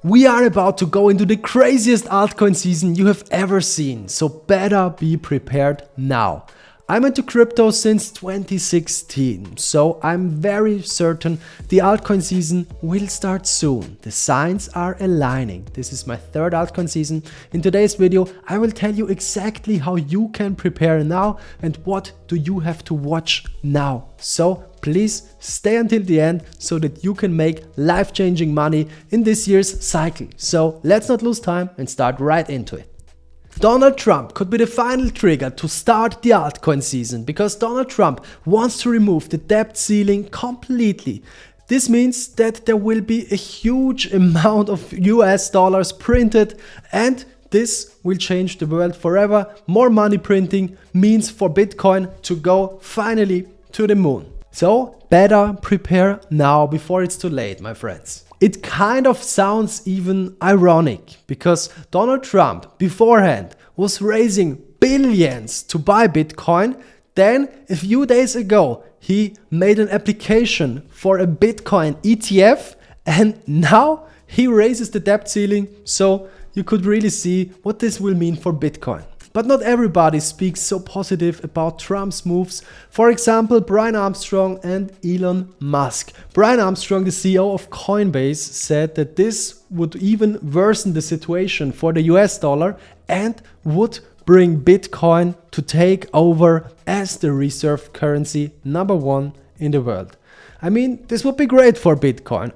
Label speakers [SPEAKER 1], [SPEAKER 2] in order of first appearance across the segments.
[SPEAKER 1] We are about to go into the craziest altcoin season you have ever seen, so better be prepared now. I'm into crypto since 2016, so I'm very certain the altcoin season will start soon. The signs are aligning. This is my third altcoin season. In today's video, I will tell you exactly how you can prepare now and what do you have to watch now. So please stay until the end so that you can make life-changing money in this year's cycle. So let's not lose time and start right into it. Donald Trump could be the final trigger to start the altcoin season because Donald Trump wants to remove the debt ceiling completely. This means that there will be a huge amount of US dollars printed, and this will change the world forever. More money printing means for Bitcoin to go finally to the moon. So better prepare now before it's too late, my friends. It kind of sounds even ironic because Donald Trump beforehand was raising billions to buy Bitcoin. Then a few days ago, he made an application for a Bitcoin ETF, and now he raises the debt ceiling. So you could really see what this will mean for Bitcoin. But not everybody speaks so positive about Trump's moves. For example, Brian Armstrong and Elon Musk. Brian Armstrong, the CEO of Coinbase, said that this would even worsen the situation for the US dollar and would bring Bitcoin to take over as the reserve currency #1 in the world. I mean, this would be great for Bitcoin,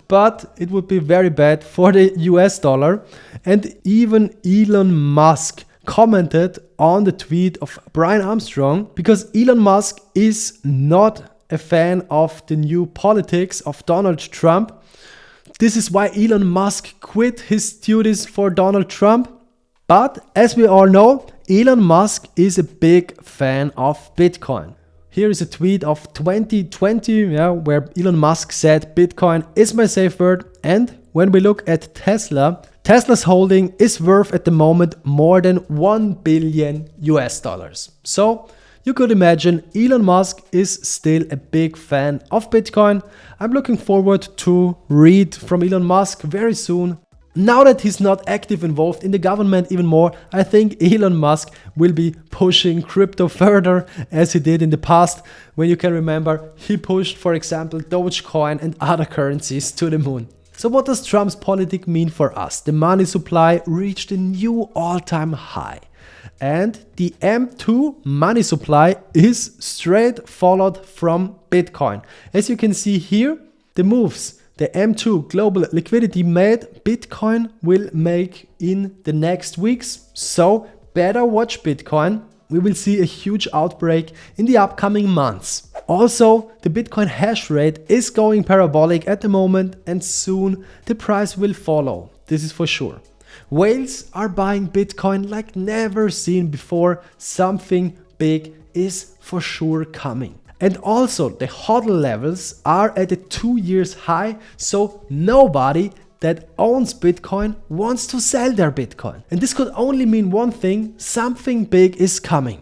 [SPEAKER 1] but it would be very bad for the US dollar. And even Elon Musk commented on the tweet of Brian Armstrong because Elon Musk is not a fan of the new politics of Donald Trump. This is why Elon Musk quit his duties for Donald Trump. But as we all know, Elon Musk is a big fan of Bitcoin. Here is a tweet of 2020 where Elon Musk said, "Bitcoin is my safe word." And when we look at Tesla's holding is worth at the moment more than $1 billion US dollars. So you could imagine Elon Musk is still a big fan of Bitcoin. I'm looking forward to read from Elon Musk very soon. Now that he's not active involved in the government even more, I think Elon Musk will be pushing crypto further as he did in the past. When you can remember, he pushed, for example, Dogecoin and other currencies to the moon. So what does Trump's politics mean for us? The money supply reached a new all-time high. And the M2 money supply is straight followed from Bitcoin. As you can see here, the moves the M2 global liquidity made, Bitcoin will make in the next weeks. So better watch Bitcoin. We will see a huge outbreak in the upcoming months. Also, the Bitcoin hash rate is going parabolic at the moment, and soon the price will follow. This is for sure. Whales are buying Bitcoin like never seen before. Something big is for sure coming. And also the hodl levels are at a 2-year high, so nobody that owns Bitcoin wants to sell their Bitcoin. And this could only mean one thing: something big is coming.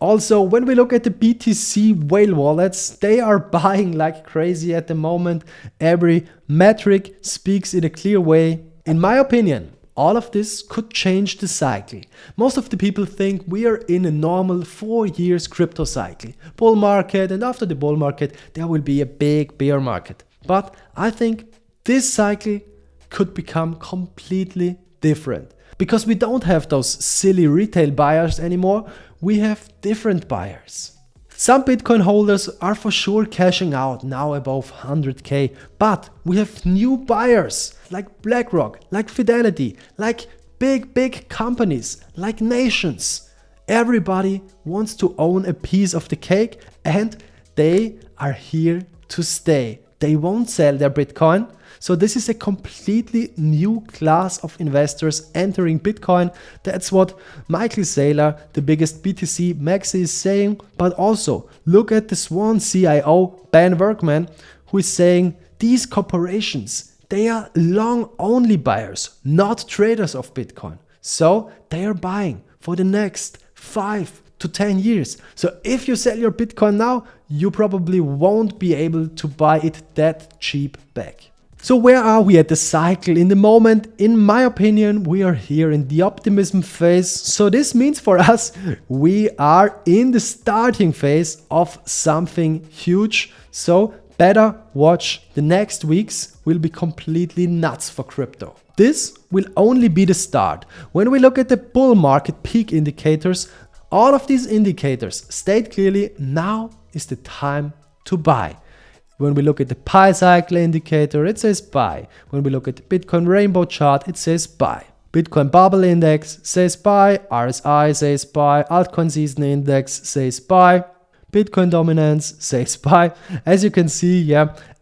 [SPEAKER 1] Also, when we look at the BTC whale wallets, they are buying like crazy at the moment. Every metric speaks in a clear way. In my opinion, all of this could change the cycle. Most of the people think we are in a normal 4 years crypto cycle, bull market, and after the bull market, there will be a big bear market. But I think this cycle could become completely different because we don't have those silly retail buyers anymore. We have different buyers. Some Bitcoin holders are for sure cashing out now above 100K, but we have new buyers like BlackRock, like Fidelity, like big companies, like nations. Everybody wants to own a piece of the cake, and they are here to stay. They won't sell their Bitcoin. So this is a completely new class of investors entering Bitcoin. That's what Michael Saylor, the biggest BTC maxi, is saying. But also look at the Swan CIO, Ben Workman, who is saying these corporations, they are long-only buyers, not traders of Bitcoin. So they are buying for the next 5 to 10 years. So if you sell your Bitcoin now, you probably won't be able to buy it that cheap back. So where are we at the cycle? In the moment, in my opinion, we are here in the optimism phase. So this means for us, we are in the starting phase of something huge. So better watch, the next weeks will be completely nuts for crypto. This will only be the start. When we look at the bull market peak indicators, all of these indicators state clearly now is the time to buy. When we look at the Pi cycle indicator, it says buy. When we look at the Bitcoin rainbow chart, it says buy. Bitcoin bubble index says buy. RSI says buy. Altcoin season index says buy. Bitcoin dominance says buy. As you can see,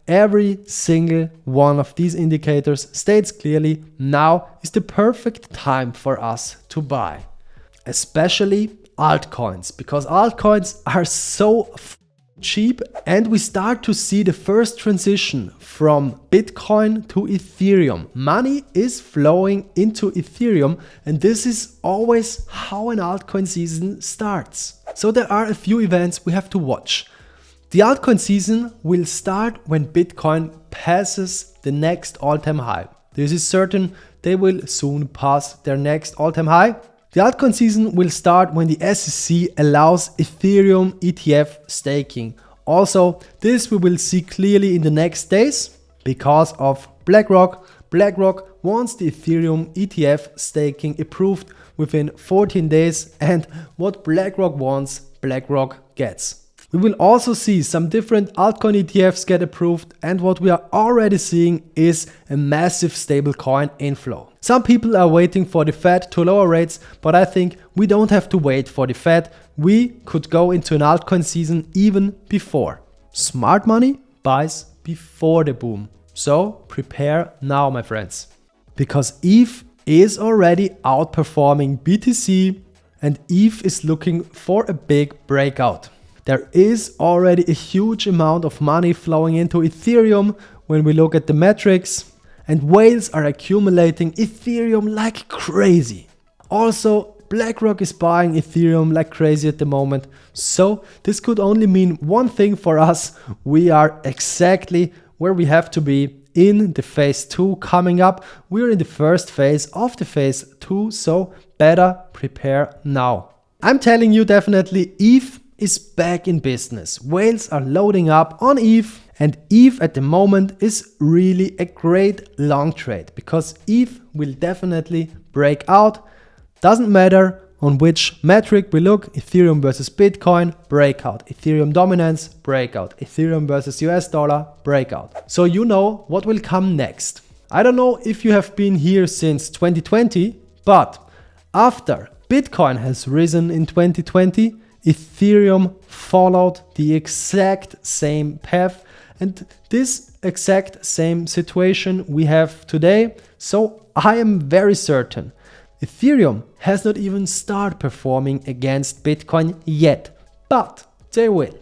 [SPEAKER 1] every single one of these indicators states clearly now is the perfect time for us to buy. Especially altcoins, because altcoins are so cheap, and we start to see the first transition from Bitcoin to Ethereum. Money is flowing into Ethereum, and this is always how an altcoin season starts. So there are a few events we have to watch. The altcoin season will start when Bitcoin passes the next all-time high. This is certain, they will soon pass their next all-time high. The altcoin season will start when the SEC allows Ethereum ETF staking. Also, this we will see clearly in the next days because of BlackRock. BlackRock wants the Ethereum ETF staking approved within 14 days, and what BlackRock wants, BlackRock gets. We will also see some different altcoin ETFs get approved, and what we are already seeing is a massive stablecoin inflow. Some people are waiting for the Fed to lower rates, but I think we don't have to wait for the Fed. We could go into an altcoin season even before. Smart money buys before the boom. So prepare now, my friends. Because ETH is already outperforming BTC, and ETH is looking for a big breakout. There is already a huge amount of money flowing into Ethereum when we look at the metrics, and whales are accumulating Ethereum like crazy. Also, BlackRock is buying Ethereum like crazy at the moment. So this could only mean one thing for us. We are exactly where we have to be in the phase 2 coming up. We're in the first phase of the phase 2, so better prepare now. I'm telling you definitely ETH is back in business. Whales are loading up on ETH, and ETH at the moment is really a great long trade because ETH will definitely break out. Doesn't matter on which metric we look, Ethereum versus Bitcoin, breakout. Ethereum dominance, breakout. Ethereum versus US dollar, breakout. So you know what will come next. I don't know if you have been here since 2020, but after Bitcoin has risen in 2020, Ethereum followed the exact same path, and this exact same situation we have today. So I am very certain Ethereum has not even started performing against Bitcoin yet, but they will.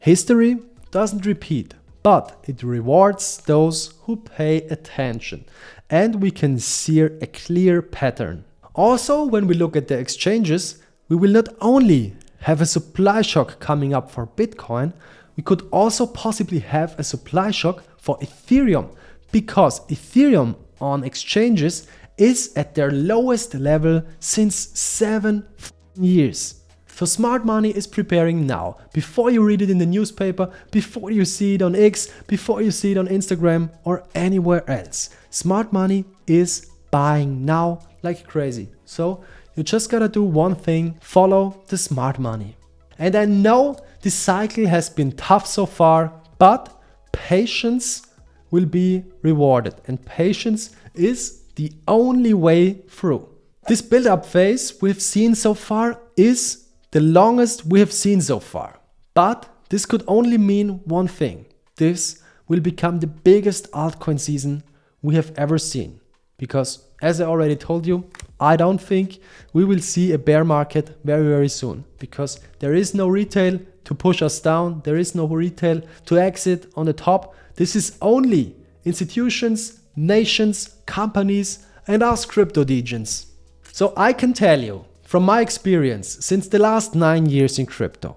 [SPEAKER 1] History doesn't repeat, but it rewards those who pay attention, and we can see a clear pattern. Also, when we look at the exchanges, we will not only have a supply shock coming up for Bitcoin, we could also possibly have a supply shock for Ethereum, because Ethereum on exchanges is at their lowest level since 7 years. So smart money is preparing now, before you read it in the newspaper, before you see it on X, before you see it on Instagram or anywhere else. Smart money is buying now like crazy. So you just gotta do one thing, follow the smart money. And I know this cycle has been tough so far, but patience will be rewarded, and patience is the only way through. This build-up phase we've seen so far is the longest we have seen so far. But this could only mean one thing. This will become the biggest altcoin season we have ever seen. Because as I already told you, I don't think we will see a bear market very, very soon. Because there is no retail to push us down. There is no retail to exit on the top. This is only institutions, nations, companies, and us crypto degens. So I can tell you from my experience since the last 9 years in crypto,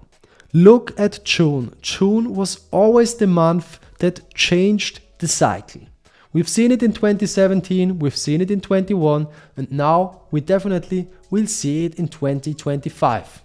[SPEAKER 1] look at June. June was always the month that changed the cycle. We've seen it in 2017, we've seen it in 21, and now we definitely will see it in 2025.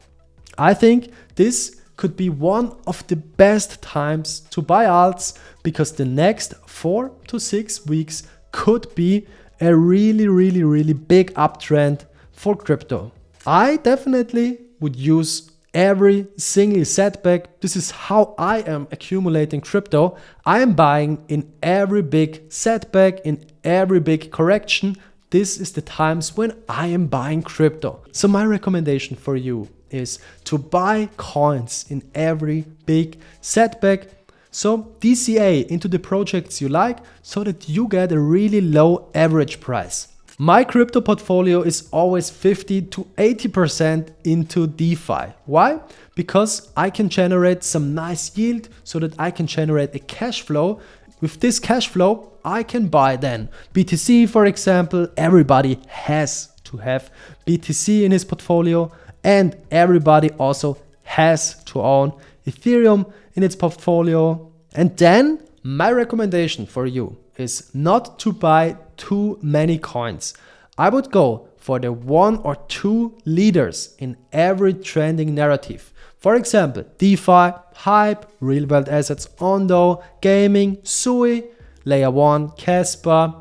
[SPEAKER 1] I think this could be one of the best times to buy alts because the next 4 to 6 weeks could be a really big uptrend for crypto. I definitely would use every single setback. This is how I am accumulating crypto. I am buying in every big setback, in every big correction. This is the times when I am buying crypto. So my recommendation for you is to buy coins in every big setback. So DCA into the projects you like so that you get a really low average price. My crypto portfolio is always 50 to 80% into DeFi. Why? Because I can generate some nice yield so that I can generate a cash flow. With this cash flow, I can buy then BTC, for example. Everybody has to have BTC in his portfolio, and everybody also has to own Ethereum in its portfolio. And then my recommendation for you is not to buy too many coins. I would go for the 1 or 2 leaders in every trending narrative. For example, DeFi, Hype, Real World Assets, Ondo, Gaming, Sui, Layer 1, Casper,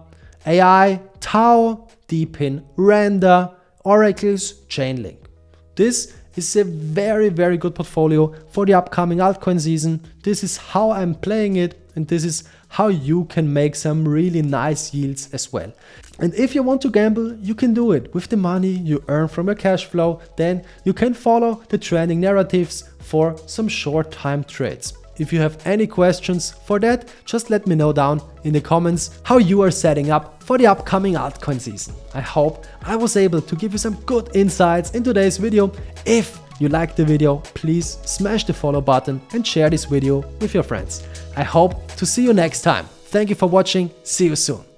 [SPEAKER 1] AI, Tau, Deepin, Render, Oracles, Chainlink. This is a very good portfolio for the upcoming altcoin season. This is how I'm playing it, and this is how you can make some really nice yields as well. And if you want to gamble, you can do it with the money you earn from your cash flow. Then you can follow the trending narratives for some short time trades. If you have any questions for that, just let me know down in the comments how you are setting up for the upcoming altcoin season. I hope I was able to give you some good insights in today's video. If you liked the video, please smash the follow button and share this video with your friends. I hope to see you next time. Thank you for watching. See you soon.